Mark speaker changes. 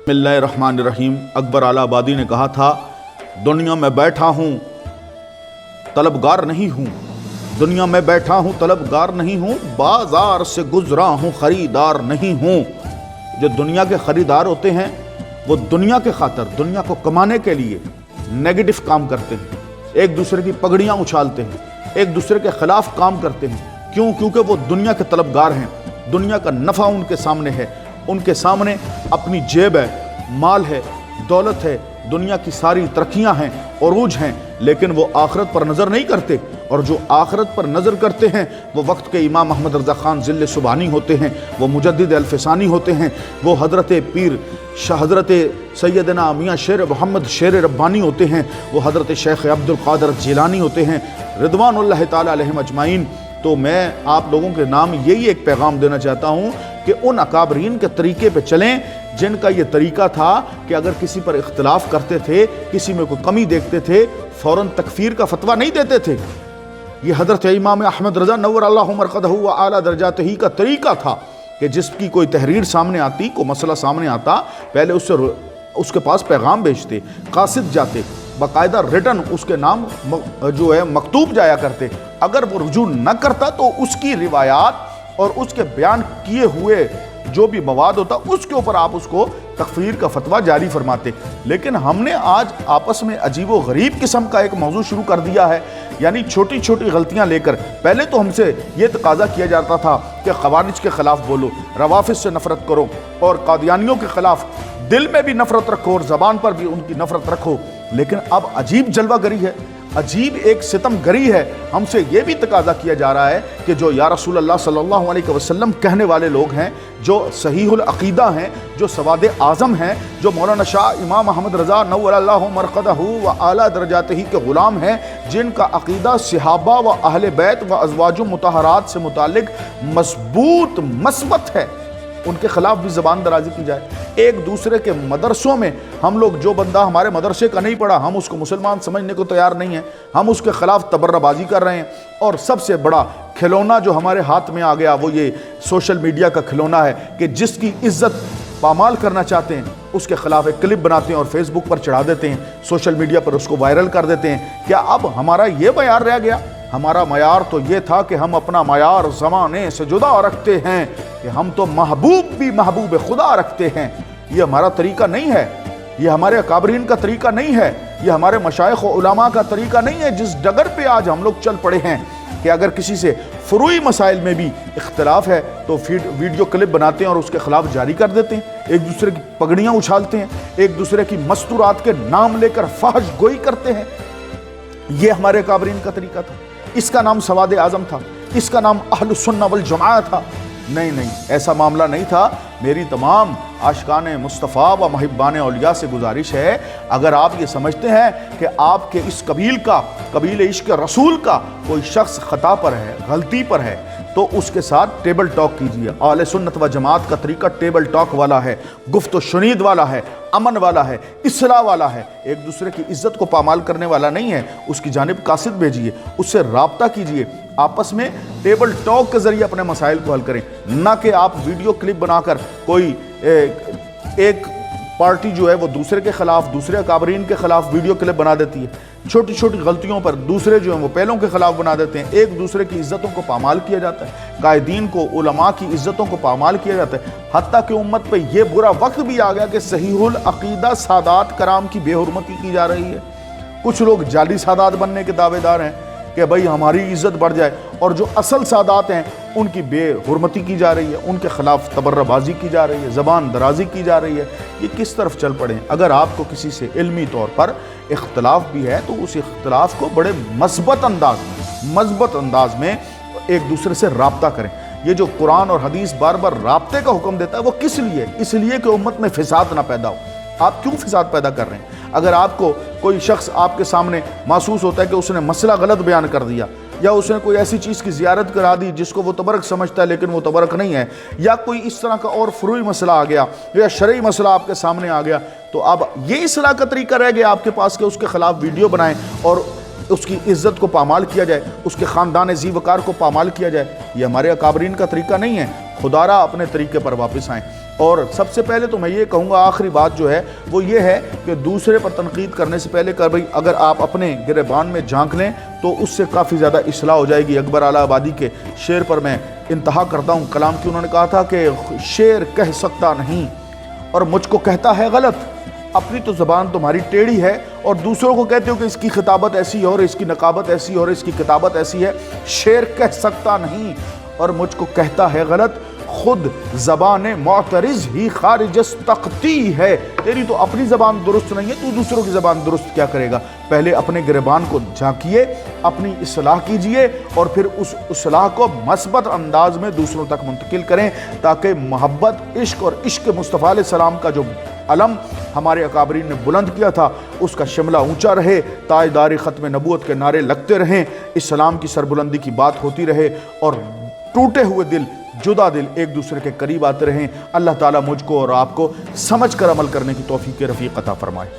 Speaker 1: बिस्मिल्लाहिर्रहमानिर्रहीम। अकबर आला आबादी ने कहा था, दुनिया में बैठा हूँ तलबगार नहीं हूँ, दुनिया में बैठा हूँ तलबगार नहीं हूँ, बाजार से गुजरा हूँ खरीदार नहीं हूँ। जो दुनिया के खरीदार होते हैं वो दुनिया के खातिर, दुनिया को कमाने के लिए नेगेटिव काम करते हैं, एक दूसरे की पगड़ियाँ उछालते हैं, एक दूसरे के खिलाफ काम करते हैं। क्यों? क्योंकि वो दुनिया के तलबगार हैं, दुनिया का नफ़ा उनके सामने है, उनके सामने अपनी जेब है, माल है, दौलत है, दुनिया की सारी तरक्कियां हैं, उरूज हैं, लेकिन वो आखिरत पर नज़र नहीं करते। और जो आखिरत पर नज़र करते हैं वो वक्त के इमाम अहमद रज़ा ख़ान ज़िल्ले सुबहानी होते हैं, वो मुजद्दिद अल-फ़सानी होते हैं, वो हज़रत पीर हज़रत सैयदना मियाँ शेर मोहम्मद शेर रब्बानी होते हैं, वो हज़रत शेख अब्दुल क़ादिर जिलानी होते हैं, रिदवानुल्लाह ताला अलैहिम अजमाइन। तो मैं आप लोगों के नाम यही एक पैगाम देना चाहता हूँ कि उन अकाबरीन के तरीके पे चलें जिनका ये तरीका था कि अगर किसी पर इख्तिलाफ करते थे, किसी में कोई कमी देखते थे, फ़ौरन तकफ़ीर का फतवा नहीं देते थे। ये हज़रत इमाम अहमद रज़ा नव्वर अल्लाहु मरक़दहु व आला दरजातिही का तरीका था कि जिसकी कोई तहरीर सामने आती, कोई मसला सामने आता, पहले उसके पास पैगाम भेजते, कासिद जाते, बाकायदा रिटर्न उसके नाम जो है मकतूब जाया करते। अगर वो रुजू न करता तो उसकी रिवायात और उसके बयान किए हुए जो भी मवाद होता उसके ऊपर आप उसको तकफीर का फतवा जारी फरमाते। लेकिन हमने आज आपस में अजीब व गरीब किस्म का एक मौजू शुरू कर दिया है, यानी छोटी छोटी गलतियां लेकर। पहले तो हमसे ये तकाजा किया जाता था कि ख़वारिज के ख़िलाफ़ बोलो, रवाफ़िज़ से नफ़रत करो और कादियानियों के ख़िलाफ़ दिल में भी नफ़रत रखो और ज़बान पर भी उनकी नफ़रत रखो। लेकिन अब अजीब जलवागरी है, अजीब एक सितमगरी है। हमसे ये भी तकाजा किया जा रहा है कि जो या रसूल अल्लाह सल्लल्लाहु अलैहि वसल्लम कहने वाले लोग हैं, जो सहीहुल अक़ीदा हैं, जो सवाद आज़म हैं, जो मौलाना शाह इमाम अहमद रज़ा नव्वर अल्लाहु मरक़दहु व आला दरजातिही के ग़ुलाम हैं, जिनका अक़ीदा सहाबा व अहले बैत व अज़वाजुम मुतहरात से मुतालिक मज़बूत मस्बत है, उनके ख़िलाफ़ भी ज़बान दराज़ी की जाए। एक दूसरे के मदरसों में हम लोग, जो बंदा हमारे मदरसे का नहीं पढ़ा, हम उसको मुसलमान समझने को तैयार नहीं हैं, हम उसके ख़िलाफ़ तबर्राबाजी कर रहे हैं। और सबसे बड़ा खिलौना जो हमारे हाथ में आ गया वो ये सोशल मीडिया का खिलौना है कि जिसकी इज़्ज़त पामाल करना चाहते हैं उसके ख़िलाफ़ एक क्लिप बनाते हैं और फेसबुक पर चढ़ा देते हैं, सोशल मीडिया पर उसको वायरल कर देते हैं। क्या अब हमारा ये मयार रह गया? हमारा मयार तो ये था कि हम अपना मयार ज़माने से जुदा रखते हैं, कि हम तो महबूब भी महबूब खुदा रखते हैं। ये हमारा तरीका नहीं है, ये हमारे अकाबरीन का तरीका नहीं है, ये हमारे मशाइख व उलमा का तरीका नहीं है। जिस डगर पे आज हम लोग चल पड़े हैं कि अगर किसी से फ़ुरूई मसाइल में भी इख्तिलाफ है तो वीडियो क्लिप बनाते हैं और उसके ख़िलाफ़ जारी कर देते हैं, एक दूसरे की पगड़ियाँ उछालते हैं, एक दूसरे की मस्तूरात के नाम लेकर फहश गोई करते हैं। ये हमारे अकाबरीन का तरीका था, इसका नाम सवाद आज़म था, इसका नाम अहलुस सुन्नह वल जमाअह था। नहीं नहीं, ऐसा मामला नहीं था। मेरी तमाम आशिकान मुस्तफ़ा व मुहिब्बान औलिया से गुजारिश है, अगर आप ये समझते हैं कि आपके इस कबील इश्क़ रसूल का कोई शख्स ख़ता पर है, गलती पर है, तो उसके साथ टेबल टॉक कीजिए। आले सुन्नत व जमात का तरीका टेबल टॉक वाला है, गुफ्त व शुनीद वाला है, अमन वाला है, इस्लाह वाला है, एक दूसरे की इज़्ज़त को पामाल करने वाला नहीं है। उसकी जानिब कासिद भेजिए, उससे राब्ता कीजिए, आपस में टेबल टॉक के ज़रिए अपने मसाइल को हल करें, ना कि आप वीडियो क्लिप बनाकर कोई एक पार्टी जो है वो दूसरे के ख़िलाफ़, दूसरे अकाबरीन के ख़िलाफ़ वीडियो क्लिप बना देती है। छोटी छोटी गलतियों पर दूसरे जो हैं वो पहलों के ख़िलाफ़ बना देते हैं, एक दूसरे की इज़्ज़तों को पामाल किया जाता है, कायदीन को, उलमा की इज़्ज़तों को पामाल किया जाता है। हत्ता कि उम्मत पे ये बुरा वक्त भी आ गया कि सहीहुल अक़ीदा सादात कराम की बेहुरमती की जा रही है। कुछ लोग जाली सादात बनने के दावेदार हैं कि भाई हमारी इज़्ज़त बढ़ जाए, और जो असल सादात हैं उनकी बेहुरमती की जा रही है, उनके ख़िलाफ़ तबर्राबाजी की जा रही है, ज़बान दराज़ी की जा रही है। ये किस तरफ चल पड़े? अगर आपको किसी से इल्मी तौर पर इख्तिलाफ भी है तो उस इख्तिलाफ को बड़े मज़बत अंदाज में एक दूसरे से राब्ता करें। ये जो कुरान और हदीस बार बार राब्ते का हुक्म देता है वो किस लिए? इसलिए कि उम्मत में फ़साद ना पैदा हो। आप क्यों फ़साद पैदा कर रहे हैं? अगर आपको कोई शख्स आपके सामने महसूस होता है कि उसने मसला गलत बयान कर दिया, या उसने कोई ऐसी चीज़ की ज़ियारत करा दी जिसको वो तबरक समझता है लेकिन वो तबरक नहीं है, या कोई इस तरह का और फ़ुरूई मसला आ गया या शरई मसला आपके सामने आ गया, तो अब ये इस्लाह का तरीका रह गया आपके पास कि उसके ख़िलाफ़ वीडियो बनाएं और उसकी इज़्ज़त को पामाल किया जाए, उसके ख़ानदान ज़ी वक़ार को पामाल किया जाए। ये हमारे अकाबरीन का तरीका नहीं है। खुदारा अपने तरीके पर वापस आएँ। اور سب سے پہلے تو میں یہ کہوں گا، آخری بات جو ہے وہ یہ ہے کہ دوسرے پر تنقید کرنے سے پہلے اگر آپ اپنے گریبان میں جھانک لیں تو اس سے کافی زیادہ اصلاح ہو جائے گی۔ اکبر اعلیٰ آبادی کے شعر پر میں انتہا کرتا ہوں کلام کی۔ انہوں نے کہا تھا کہ شعر کہہ سکتا نہیں اور مجھ کو کہتا ہے غلط، اپنی تو زبان تمہاری ٹیڑھی ہے اور دوسروں کو کہتے ہو کہ اس کی خطابت ایسی ہے اور اس کی نقابت ایسی ہے اور اس کی کتابت ایسی ہے۔ شعر کہہ سکتا نہیں اور مجھ کو کہتا ہے غلط، خود زبان معترض ہی خارج از تختی ہے۔ تیری تو اپنی زبان درست نہیں ہے، تو دوسروں کی زبان درست کیا کرے گا؟ پہلے اپنے گریبان کو جھانکیے، اپنی اصلاح کیجئے اور پھر اس اصلاح کو مثبت انداز میں دوسروں تک منتقل کریں، تاکہ محبت، عشق اور عشق مصطفیٰ علیہ السلام کا جو علم ہمارے اکابرین نے بلند کیا تھا اس کا شملہ اونچا رہے، تاجدار ختم نبوت کے نعرے لگتے رہیں، اسلام کی سربلندی کی بات ہوتی رہے اور ٹوٹے ہوئے دل، جدا دل ایک دوسرے کے قریب آتے رہیں۔ اللہ تعالیٰ مجھ کو اور آپ کو سمجھ کر عمل کرنے کی توفیق رفیق عطا فرمائے۔